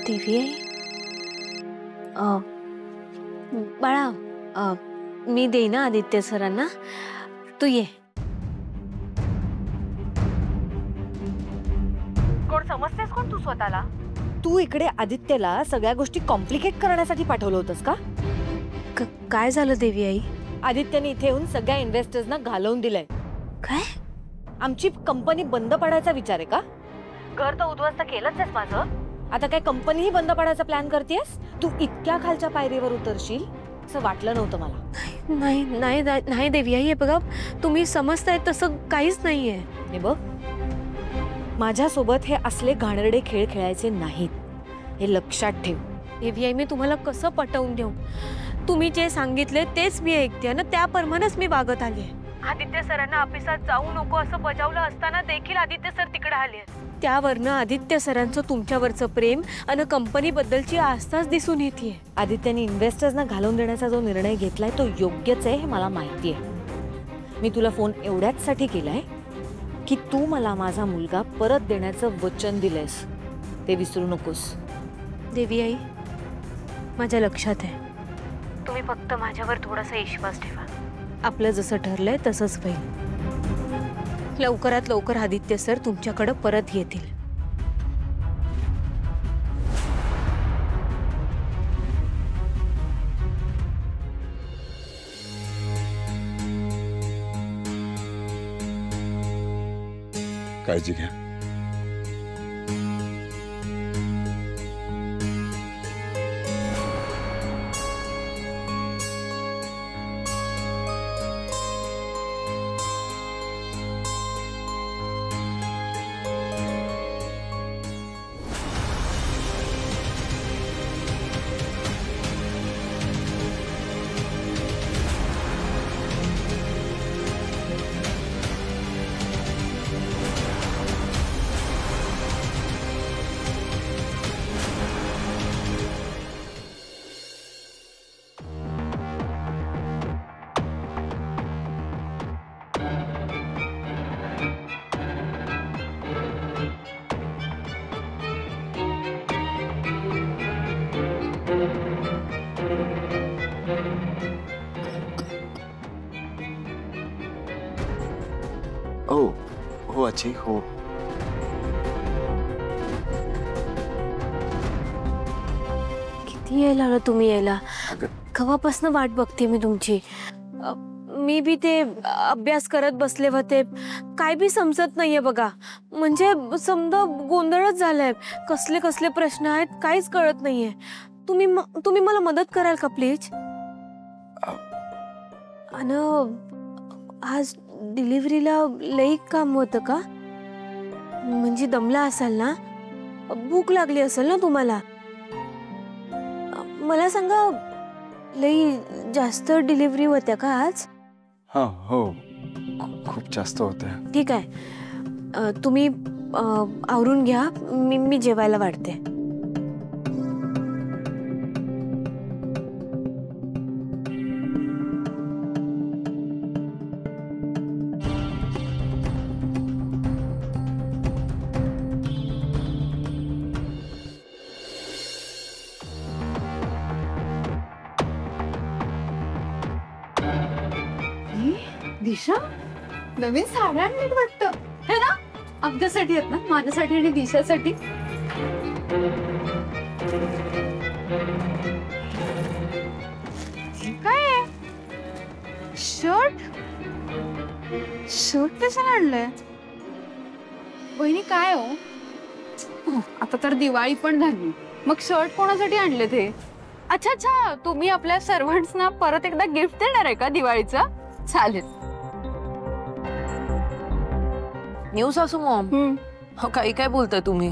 देवी आई, बाळा, मी देईन ना आदित्य सरांना, तू ये. कोण समजतेस कोण तू स्वतःला? तू इकडे आदित्यला सगळ्या गोष्टी कॉम्प्लिकेट करण्यासाठी पाठवलं होतंस का? काय झालं देवी आई? आदित्यने इथे येऊन सगळ्या इन्व्हेस्टर्सना घालवून दिलंय. काय? आमची कंपनी बंद पडायचा विचार आहे का? घर तर उद्ध्वस्त केलंच आहेस माझं. आता काय कंपनीही बंद पडायचा प्लॅन करतेस? तू इतक्या खालच्या पायरीवर उतरशील असं वाटलं नव्हतं मला. नाही नाही नाही देवी आई, हे बघा, तुम्ही समजताय तसं काहीच नाहीये. हे बघ, माझ्यासोबत हे असले घाणेरडे खेळ खेळायचे नाहीत, हे लक्षात ठेव. देवी आई, मी तुम्हाला कसं पटवून देऊ? तुम्ही जे सांगितले तेच मी ऐकते ना, त्याप्रमाणेच मी वागत आले. आदित्य सरांना ऑफिसात जाऊ नको असं बजावलं असताना देखील आदित्य सर तिकडे आले. त्यावरनं आदित्य सरांचं तुमच्यावरचं प्रेम आणि कंपनीबद्दलची आस्थाच दिसून येते. आदित्यने इन्व्हेस्टर्सना घालवून देण्याचा जो निर्णय घेतलाय तो योग्यच आहे हे मला माहिती आहे. मी तुला फोन एवढ्याचसाठी केलाय की तू मला माझा मुलगा परत देण्याचं वचन दिलंयस, ते विसरू नकोस. देवी आई, माझ्या लक्षात आहे. तुम्ही फक्त माझ्यावर थोडासा विश्वास ठेवा. आपलं जसं ठरलंय तसंच होईल. लवकरात लवकर आदित्य सर तुमच्याकडे परत येतील. काळजी घ्या. हो अच्छी हो. किती यायला आलं तुम्ही यायला? कवापासून वाट बघते मी तुमची. मी बी ते अभ्यास करत बसले होते, काय बी समजत नाहीये बघा. म्हणजे समजा गोंधळच झालाय. कसले कसले प्रश्न आहेत काहीच कळत नाहीये. तुम्ही मला मदत कराल का प्लीज? आणि आज डिलिव्हरीला लई काम होतं का? म्हणजे दमला असाल ना, भूक लागली असेल ना तुम्हाला. मला सांगा, लई जास्त डिलिव्हरी होत्या का आज? हाँ हो, खूप जास्त होत्या. ठीक आहे, तुम्ही आवरून घ्या, मी जेवायला वाढते. दिशा, नवीन साड्या आणलीत वाटतं है ना? आमच्यासाठी आहेत ना, माझ्यासाठी आणि दिशासाठी. काय आहे? शर्ट कशाला आणलंय? बहिणी काय हो, आता तर दिवाळी पण झाली, मग शर्ट कोणासाठी आणले ते? अच्छा अच्छा, तुम्ही आपल्या सर्व्हंट्सना परत एकदा गिफ्ट देणार आहे का दिवाळीचं? चालेल. न्यू सासू मॉम, काही काय बोलताय तुम्ही?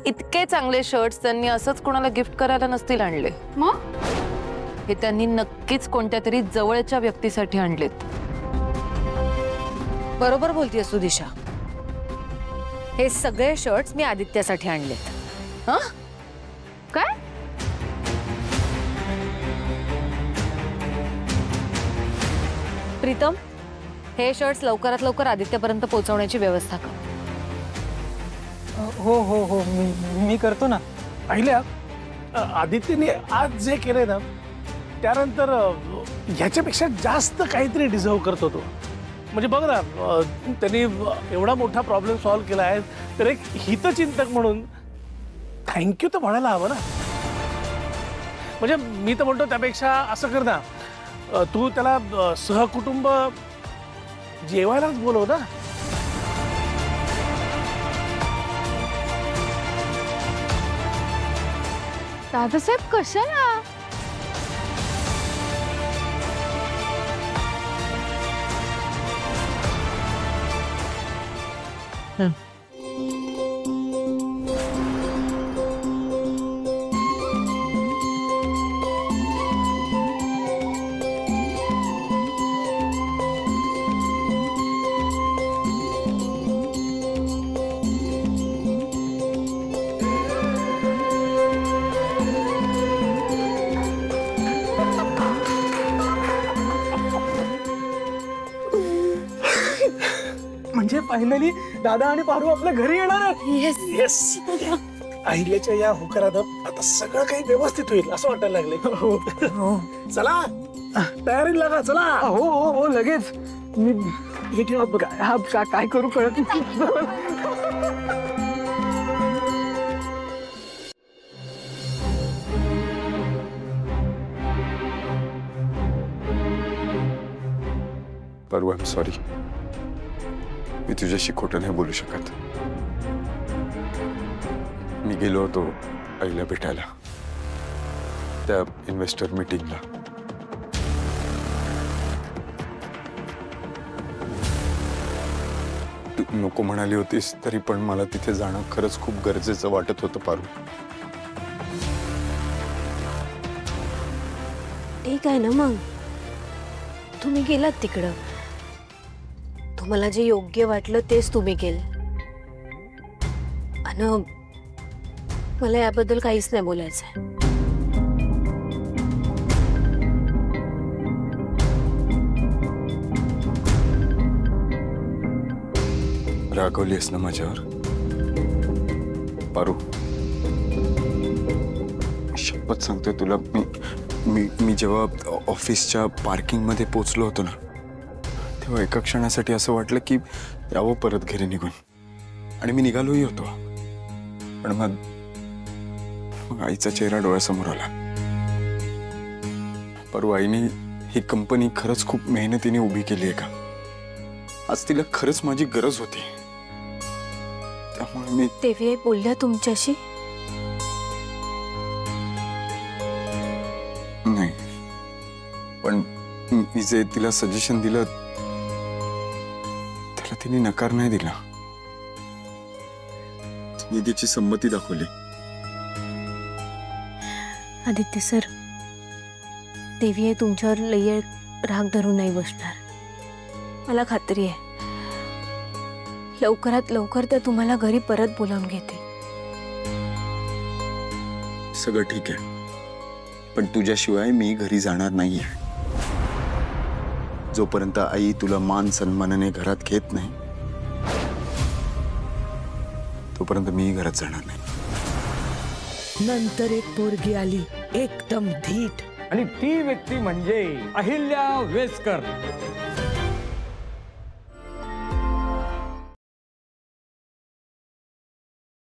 इतके चांगले शर्ट्स त्यांनी असंच कोणाला गिफ्ट करायला नसतील आणले. मग हे त्यांनी नक्कीच कोणत्या तरी जवळच्या व्यक्तीसाठी आणलेत. बरोबर बोलतेस तू दिशा. हे सगळे शर्ट्स मी आदित्यासाठी आणलेत. हा? काय? प्रीतम, हे शर्ट्स लवकरात लवकर आदित्यपर्यंत पोहोचवण्याची व्यवस्था कर. हो हो हो, मी करतो ना. अहिल्या, आदित्यने आज जे केलंय ना त्यानंतर ह्याच्यापेक्षा जास्त काहीतरी डिझर्व करतो तो. म्हणजे बघ ना, त्यांनी एवढा मोठा प्रॉब्लेम सॉल्व्ह केला आहे, तर एक हितचिंतक म्हणून थँक्यू तर म्हणायला हवं ना. म्हणजे मी तर म्हणतो त्यापेक्षा असं कर ना, तू त्याला सहकुटुंब जेवायलाच बोलव ना. दादासाहेब कशाला? म्हणजे फायनली दादा आणि पारू आपल्या घरी येणार आहेत. येस. येस. अहिल्याच्या या होकारात आता सगळं काही व्यवस्थित होईल असं वाटायला लागले. चला तयारी लागा. चला. हो हो हो लगेच. मी हे ठेवा बघा. हा काय करू कळत नाही. Paru, I am sorry. मी तुझ्याशी खोटं नाही बोलू शकत. मी गेलो होतो आईला भेटायला त्या इन्व्हेस्टर मीटिंगला. तू नको म्हणाली होतीस तरी पण मला तिथे जाणं खरंच खूप गरजेचं वाटत होतं पारू. ठीक आहे ना मग, तुम्ही गेलात तिकडं. तुम्हाला जे योग्य वाटलं तेच तुम्ही केलं. आणि मला याबद्दल काहीच नाही बोलायचंय. रागवलीस ना माझ्यावर पारू? शपथ सांगतोय तुला, मी जेव्हा ऑफिसच्या पार्किंग मध्ये पोहोचलो होतो ना, तेव्हा एका क्षणासाठी असं वाटलं की यावं परत घरी निघून. आणि मी निघालोही होतो, पण मग आईचा चेहरा डोळ्यासमोर आला. पारू, आईने ही कंपनी खरंच खूप मेहनतीने उभी केली आहे का? आज तिला खरंच माझी गरज होती. त्यामुळे मी देवी बोलल्या तुमच्याशी? नाही, पण मी जे तिला सजेशन दिलं त्याला तिने नकार नाही दिला. मी तिची संमती दाखवली. आदित्य सर, देवी तुमच्यावर लय राग धरून नाही बसणार. मला खात्री आहे लवकरात लवकर त्या तुम्हाला घरी परत बोलावून घेते. सगळं ठीक आहे, पण तुझ्याशिवाय मी घरी जाणार नाहीये. जोपर्यंत आई तुला मान सन्मानाने घरात घेत नाही तोपर्यंत मी घरात जाणार नाही. नंतर एक पोरगी आली एकदम धीट. आणि ती व्यक्ती म्हणजे अहिल्या वेसकर.